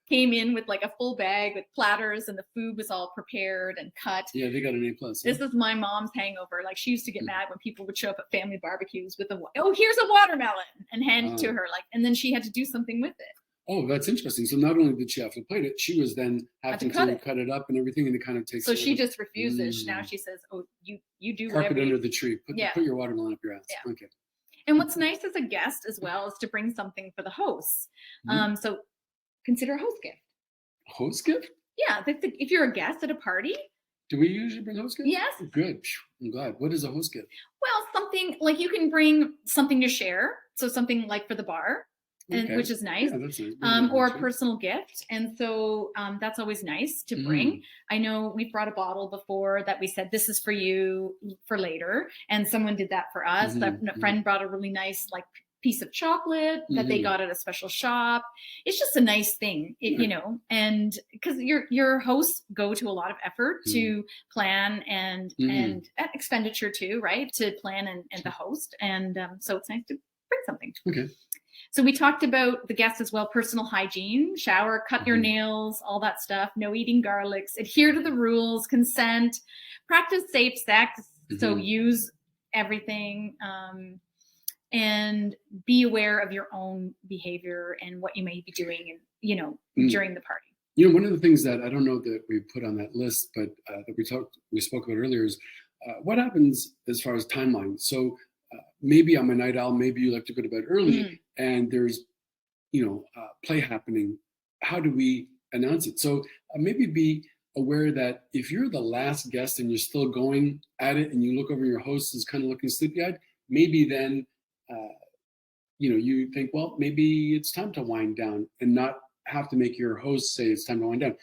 came in with a full bag with platters and the food was all prepared and cut. Yeah, they got an A+. This is my mom's hangover. She used to get mad when people would show up at family barbecues with here's a watermelon and hand it to her and then she had to do something with it. Oh, that's interesting. So not only did she have to plate it, she was then having to cut it up and everything, and it kind of takes. So she just refuses. Now she says, "Oh, you do carpet under the tree. Put your watermelon up your ass." Yeah. Okay. And what's nice as a guest as well is to bring something for the hosts. So consider a host gift. A host gift? Yeah, if you're a guest at a party. Do we usually bring host gifts? Yes. Good. I'm glad. What is a host gift? Well, something you can bring something to share. So something for the bar. and which is nice. Yeah, that's nice. Or a personal gift. And so that's always nice to bring. I know we've brought a bottle before that we said, this is for you for later. And someone did that for us. That a friend brought a really nice like piece of chocolate that they got at a special shop. It's just a nice thing, you know, and because your hosts go to a lot of effort to plan and expenditure too, right? To plan and the host. And so it's nice to bring something. Okay. So we talked about the guests as well, personal hygiene, shower, cut your nails, all that stuff, no eating garlics, adhere to the rules, consent, practice safe sex. So use everything, and be aware of your own behavior and what you may be doing, and you know, during the party. You know, one of the things that I don't know that we put on that list, but that we spoke about earlier is what happens as far as timeline. So maybe I'm a night owl, maybe you like to go to bed early, and there's, you know, play happening. How do we announce it? So maybe be aware that if you're the last guest and you're still going at it, and you look over your host is kind of looking sleepy-eyed, maybe then you know, you think, well, maybe it's time to wind down, and not have to make your host say it's time to wind down.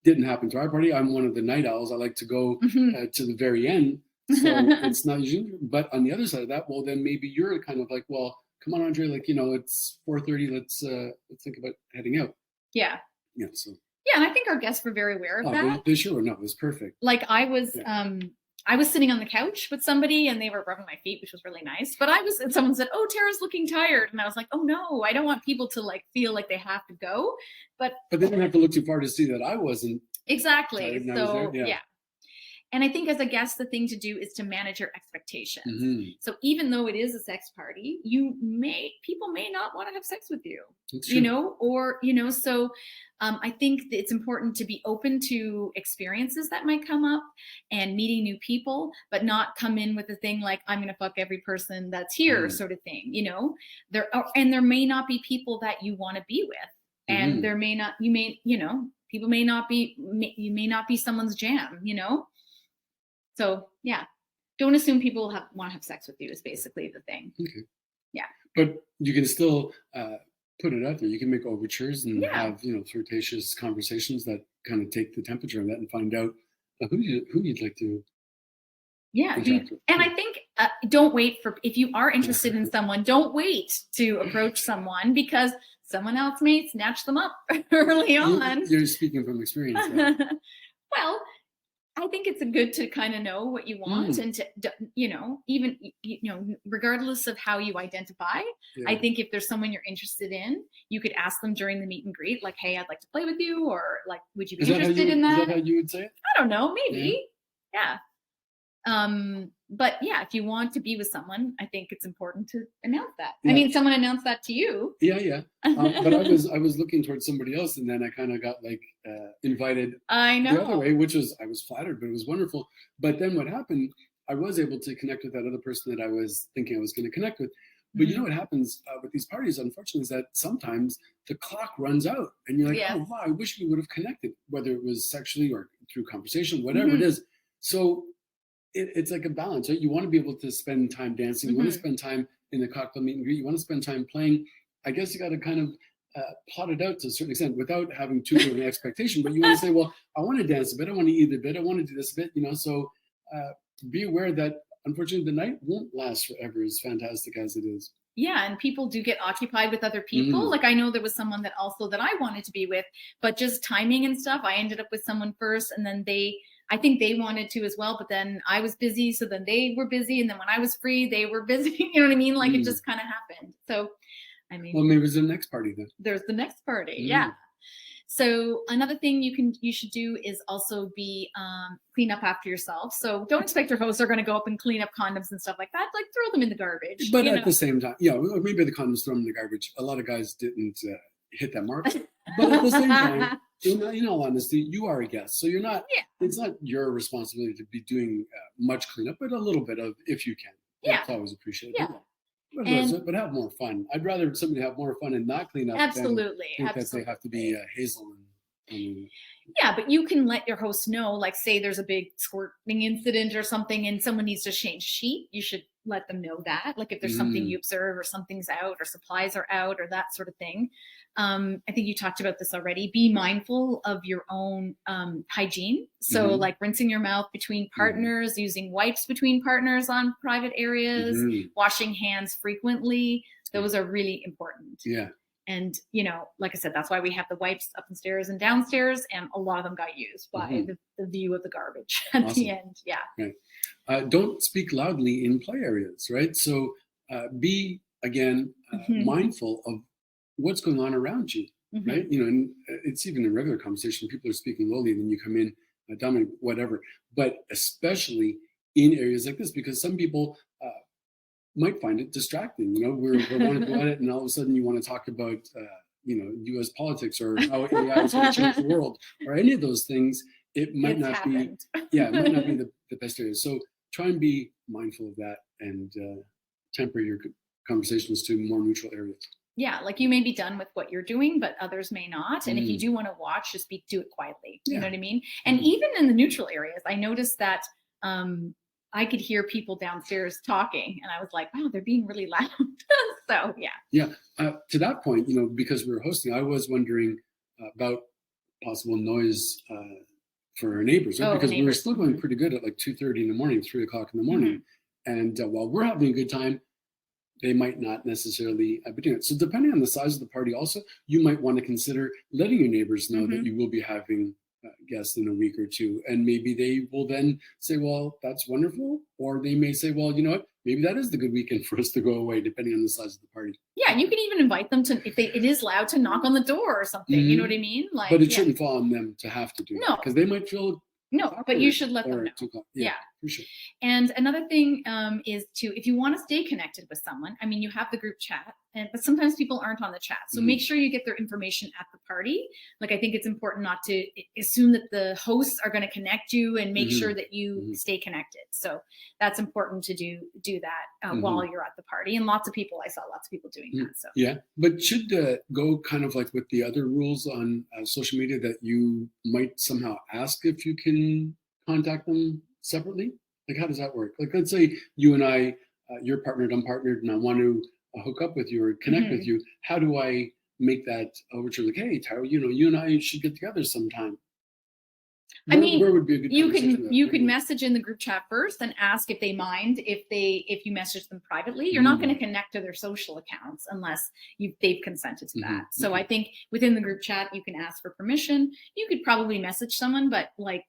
Didn't happen to our party. I'm one of the night owls. I like to go to the very end. So it's not usually, but on the other side of that, well, then maybe you're kind of like, well, come on, Andre, like, you know, it's 4:30. Let's think about heading out. Yeah. Yeah. So. Yeah, and I think our guests were very aware of that. They sure were. No, it was perfect. Like I was sitting on the couch with somebody and they were rubbing my feet, which was really nice. But and someone said, "Oh, Tara's looking tired," and I was like, "Oh no, I don't want people to like feel like they have to go." But they didn't have to look too far to see that I wasn't. Exactly. So yeah. And I think as a guest, the thing to do is to manage your expectations. So even though it is a sex party, people may not want to have sex with you, you know, or, you know, so I think it's important to be open to experiences that might come up and meeting new people, but not come in with a thing like, I'm going to fuck every person that's here sort of thing, you know, there may not be people that you want to be with. And there may not, people may not be, you may not be someone's jam, you know? So yeah, don't assume people want to have sex with you is basically the thing. Okay. Yeah. But you can still put it out there. You can make overtures and have, you know, flirtatious conversations that kind of take the temperature of that and find out who you'd like to. Yeah. And I think don't wait if you are interested in someone, don't wait to approach someone because someone else may snatch them up early on. You're speaking from experience. Well, I think it's good to kind of know what you want and to, you know, even, you know, regardless of how you identify, I think if there's someone you're interested in, you could ask them during the meet and greet, like, hey, I'd like to play with you, or like, would you be interested in that? Is that how you would say it? I don't know, maybe. Yeah. But yeah, if you want to be with someone, I think it's important to announce that. I mean, someone announced that to you. Yeah. But I was looking towards somebody else, and then I kind of got like invited the other way, I was flattered, but it was wonderful. But then what happened, I was able to connect with that other person that I was thinking I was going to connect with. But you know what happens with these parties, unfortunately, is that sometimes the clock runs out, and you're like, oh, wow, I wish we would have connected, whether it was sexually or through conversation, whatever it is. So it's like a balance, right? You want to be able to spend time dancing. You want to spend time in the cocktail meet and greet. You want to spend time playing. I guess you got to kind of plot it out to a certain extent without having too big of an expectation. But you want to say, well, I want to dance a bit. I want to eat a bit. I want to do this a bit, you know. So be aware that, unfortunately, the night won't last forever, as fantastic as it is. Yeah, and people do get occupied with other people. Like I know there was someone that I wanted to be with, but just timing and stuff, I ended up with someone first, and then I think they wanted to as well, but then I was busy, so then they were busy, and then when I was free, they were busy. You know what I mean? Like it just kind of happened. So, I mean, well, maybe it's the next party then. There's the next party, yeah. So another thing you should do is also be clean up after yourself. So don't expect your hosts are going to go up and clean up condoms and stuff like that. Like throw them in the garbage. But at the same time, maybe the condoms throw them in the garbage. A lot of guys didn't hit that mark. But at the same time, in all honesty, you are a guest, so you're not. Yeah. It's not your responsibility to be doing much cleanup, but a little bit of, if you can. Yeah, it's always appreciated. Yeah. But have more fun. I'd rather somebody have more fun and not clean up. Absolutely. Than think that they have to be Hazel. Yeah, but you can let your host know, like say there's a big squirting incident or something and someone needs to change a sheet. You should let them know that, like if there's something you observe or something's out or supplies are out or that sort of thing. I think you talked about this already. Be mindful of your own hygiene. So like rinsing your mouth between partners, using wipes between partners on private areas, washing hands frequently. Those are really important. Yeah. And, you know, like I said, that's why we have the wipes up and stairs and downstairs, and a lot of them got used by the view of the garbage at the end. Yeah. Right. Don't speak loudly in play areas, right? So be, again, mindful of what's going on around you, right? You know, and it's even in regular conversation, people are speaking lowly, and then you come in, dominant, whatever. But especially in areas like this, because some people might find it distracting. You know, we're wanting to go at it, and all of a sudden you want to talk about, you know, U.S. politics or how AI is going to change the world or any of those things. It might not be, it might not be the best area. So try and be mindful of that and temper your conversations to more neutral areas. Yeah, like you may be done with what you're doing, but others may not. And if you do want to watch, just do it quietly. You know what I mean? And even in the neutral areas, I noticed that I could hear people downstairs talking, and I was like, wow, they're being really loud. So, yeah. Yeah. To that point, you know, because we were hosting, I was wondering about possible noise for our neighbors, right? Because we were still going pretty good at like 2:30 in the morning, 3 o'clock in the morning. And while we're having a good time, they might not necessarily be doing it. So depending on the size of the party also, you might want to consider letting your neighbors know that you will be having guests in a week or two. And maybe they will then say, well, that's wonderful. Or they may say, well, you know what, maybe that is the good weekend for us to go away, depending on the size of the party. Yeah, you can even invite them to, if it is loud, to knock on the door or something. You know what I mean? Like, but it shouldn't fall on them to have to do it. Because they might feel but you should let them know. Yeah, for sure. And another thing is if you want to stay connected with someone, I mean, you have the group chat, but sometimes people aren't on the chat. So make sure you get their information at the party. Like, I think it's important not to assume that the hosts are going to connect you, and make sure that you stay connected. So that's important to do that while you're at the party. And I saw lots of people doing that. So yeah, but should go kind of like with the other rules on social media, that you might somehow ask if you can contact them separately. Like, how does that work? Like, let's say you and I, you're partnered, I'm partnered, and I want to hook up with you or connect with you. How do I make that overture? Like, hey, Tara, you know, you and I should get together sometime. Where would be a good you could message in the group chat first and ask if they mind if you message them privately. You're not going to connect to their social accounts unless they've consented to that. So I think within the group chat you can ask for permission. You could probably message someone, but like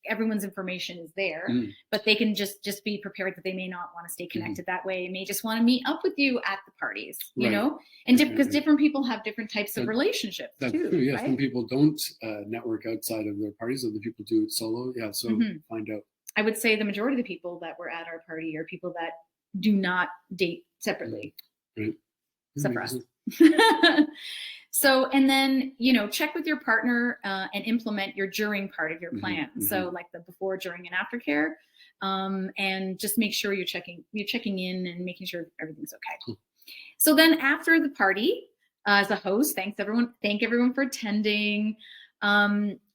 everyone's information is there, but they can just be prepared that they may not want to stay connected that way, and may just want to meet up with you at the parties, you know, and because different people have different types of relationships too. True, yeah. Some people don't network outside of their parties, other people do it solo. Yeah, so find out. I would say the majority of the people that were at our party are people that do not date separately, except for us. So, and then, you know, check with your partner and implement your during part of your plan. So like the before, during, and after care, and just make sure you're checking in and making sure everything's okay. So then after the party, as a host, thank everyone for attending.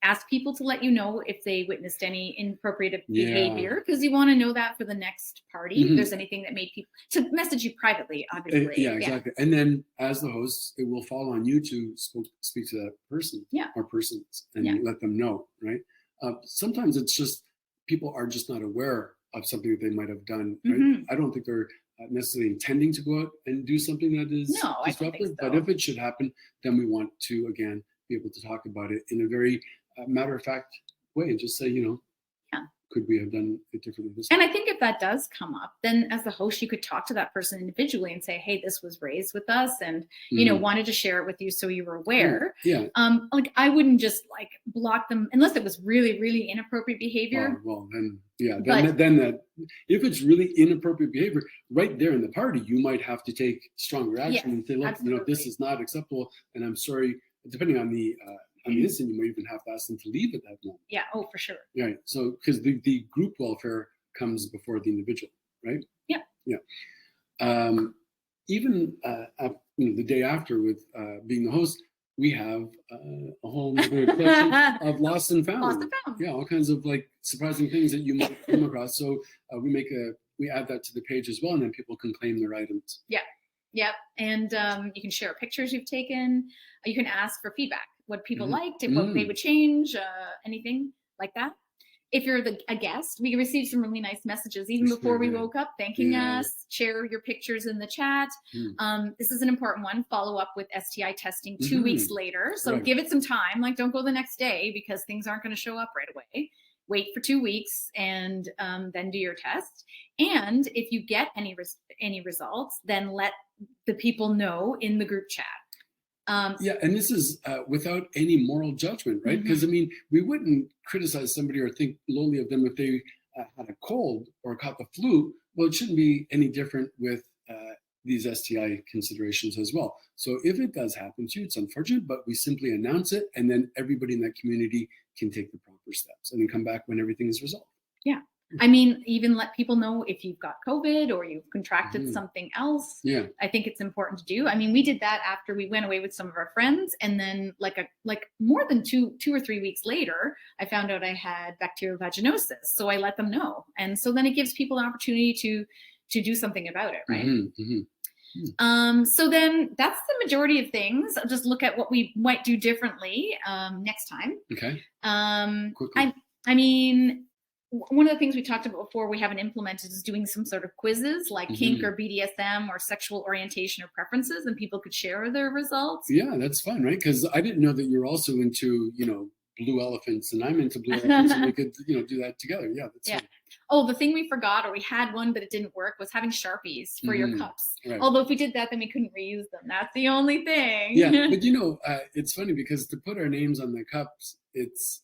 Ask people to let you know if they witnessed any inappropriate behavior, because you want to know that for the next party. If there's anything that made people to message you privately, obviously. Yeah, exactly. And then as the host, it will fall on you to speak to that person or persons and let them know, right? Sometimes it's just people are just not aware of something that they might have done, right? I don't think they're necessarily intending to go out and do something that is disruptive, I don't think so. But if it should happen, then we want to, again, be able to talk about it in a very matter-of-fact way and just say, you know, could we have done it differently this And I think if that does come up, then as the host, you could talk to that person individually and say, hey, this was raised with us, and, you know, wanted to share it with you so you were aware. Like, I wouldn't just like block them unless it was really, really inappropriate behavior. Well, then, then that, if it's really inappropriate behavior right there in the party, you might have to take stronger action and say, look, you know, this is not acceptable, and I'm sorry, depending on the instant, you might even have to ask them to leave at that moment. Yeah. Oh, for sure. Right. So, because the group welfare comes before the individual, right? Yeah. Yeah. Even the day after, with being the host, we have a whole other collection of lost and found. Lost and found. Yeah, all kinds of like surprising things that you might come across. So we make a we add that to the page as well, and then people can claim their items. Yep. And you can share pictures you've taken. You can ask for feedback, what people liked, and what they would change, anything like that. If you're a guest, we received some really nice messages even before we woke up, thanking us. Share your pictures in the chat. This is an important one. Follow up with STI testing 2 weeks later. So give it some time. Like, don't go the next day because things aren't going to show up right away. Wait for 2 weeks and then do your test. And if you get any results, then let the people know in the group chat. And this is without any moral judgment, right? Because I mean, we wouldn't criticize somebody or think lowly of them if they had a cold or caught the flu. Well, it shouldn't be any different with these STI considerations as well. So if it does happen to you, it's unfortunate, but we simply announce it, and then everybody in that community can take the proper steps and then come back when everything is resolved. Yeah. I mean, even let people know if you've got COVID or you've contracted something else. Yeah. I think it's important to do. I mean, we did that after we went away with some of our friends, and then like more than two or 3 weeks later, I found out I had bacterial vaginosis. So I let them know. And so then it gives people an opportunity to do something about it, right? So then that's the majority of things. I'll just look at what we might do differently next time. Okay. I mean, one of the things we talked about before we haven't implemented is doing some sort of quizzes like kink or BDSM or sexual orientation or preferences, and people could share their results. Yeah, that's fun, right? Because I didn't know that you're also into, blue elephants, and I'm into blue elephants, and we could, do that together. Yeah, that's fun. Oh, the thing we forgot, or we had one, but it didn't work, was having Sharpies for your cups. Right. Although if we did that, then we couldn't reuse them. That's the only thing. Yeah, but it's funny because to put our names on the cups, it's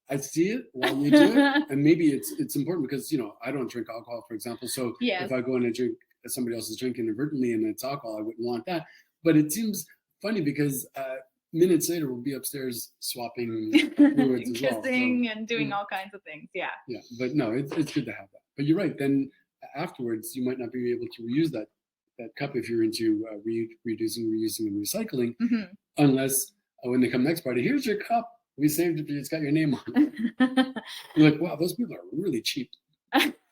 I see it while you do it, and maybe it's important because I don't drink alcohol, for example. So if I go and I drink somebody else's drink inadvertently and it's alcohol, I wouldn't want that. But it seems funny because minutes later we'll be upstairs swapping fluids as well, kissing and doing all kinds of things. Yeah. But no, it's good to have that. But you're right. Then afterwards, you might not be able to reuse that cup if you're into reducing, reusing, and recycling, unless when they come next party, here's your cup. We saved it, but it's got your name on it. You're like, wow, those people are really cheap.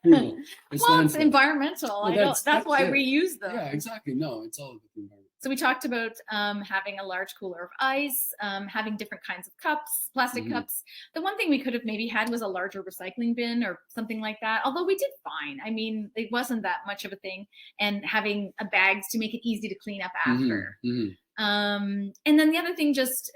Cool. It's environmental. Well, that's why we use them. Yeah, exactly. No, it's all about the environment. So we talked about having a large cooler of ice, having different kinds of cups, plastic cups. The one thing we could have maybe had was a larger recycling bin or something like that. Although we did fine. I mean, it wasn't that much of a thing. And having bags to make it easy to clean up after. And then the other thing, just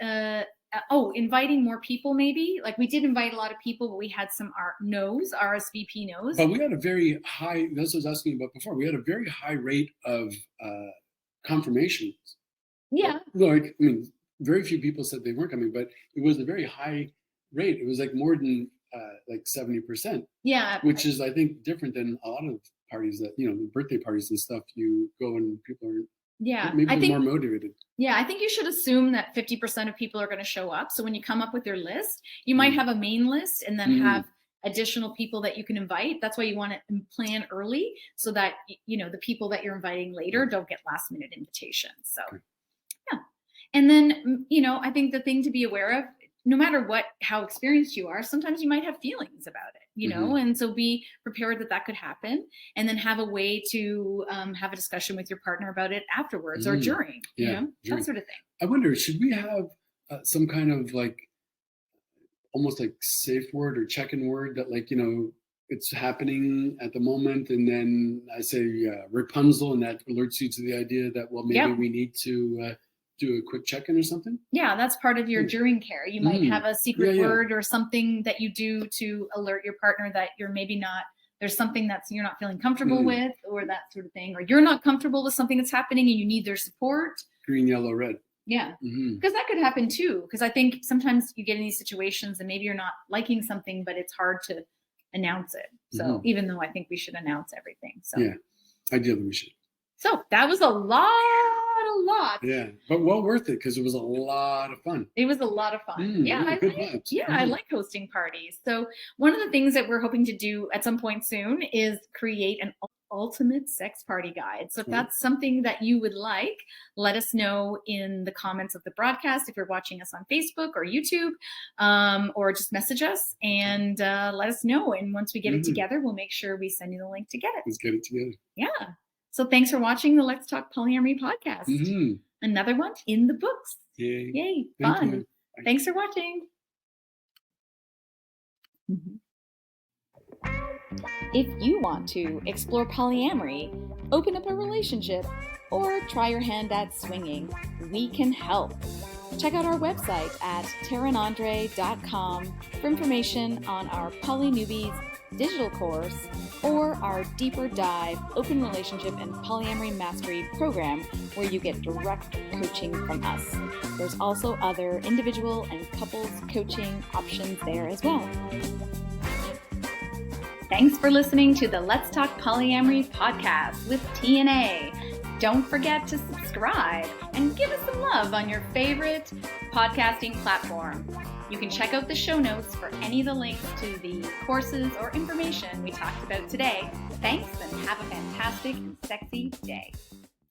inviting more people maybe. Like we did invite a lot of people, but we had some RSVP no's. But we had a very high, that's what I was asking about before, we had a very high rate of confirmations. Yeah. Like, I mean, very few people said they weren't coming, but it was a very high rate. It was like more than 70%. Yeah. Which is, I think, different than a lot of parties that, birthday parties and stuff, you go and people are maybe more motivated. Yeah, I think you should assume that 50% of people are going to show up. So when you come up with your list, you might have a main list and then have additional people that you can invite. That's why you want to plan early so that, the people that you're inviting later don't get last minute invitations. So, yeah. And then, I think the thing to be aware of, no matter how experienced you are, sometimes you might have feelings about it, and so be prepared that could happen, and then have a way to have a discussion with your partner about it afterwards or during, that sort of thing. I wonder, should we have some kind of almost like safe word or check-in word that it's happening at the moment, and then I say Rapunzel, and that alerts you to the idea that, well, maybe we need to do a quick check-in or something? Yeah, that's part of your during care. You might have a secret word or something that you do to alert your partner that you're maybe not, there's something you're not feeling comfortable with, or that sort of thing, or you're not comfortable with something that's happening and you need their support. Green, yellow, red. Yeah, because that could happen too. Because I think sometimes you get in these situations and maybe you're not liking something, but it's hard to announce it. So even though I think we should announce everything. So yeah, ideally we should. So that was a lot. Yeah, but well worth it because it was a lot of fun. It was a lot of fun. I like hosting parties. So one of the things that we're hoping to do at some point soon is create an ultimate sex party guide. So if Right. that's something that you would like, let us know in the comments of the broadcast if you're watching us on Facebook or YouTube, or just message us and let us know. And once we get it together, we'll make sure we send you the link to get it. Let's get it together. Yeah. So thanks for watching the Let's Talk Polyamory podcast. Another one in the books. Yay. Yay. Thank Fun. you. Thanks for watching. If you want to explore polyamory, open up a relationship, or try your hand at swinging, we can help. Check out our website at taranandre.com for information on our Poly Newbies digital course or our deeper dive open relationship and polyamory mastery program where you get direct coaching from us. There's also other individual and couples coaching options there as well. Thanks for listening to the Let's Talk Polyamory podcast with TNA. Don't forget to subscribe and give us some love on your favorite podcasting platform. You can check out the show notes for any of the links to the courses or information we talked about today. Thanks and have a fantastic and sexy day.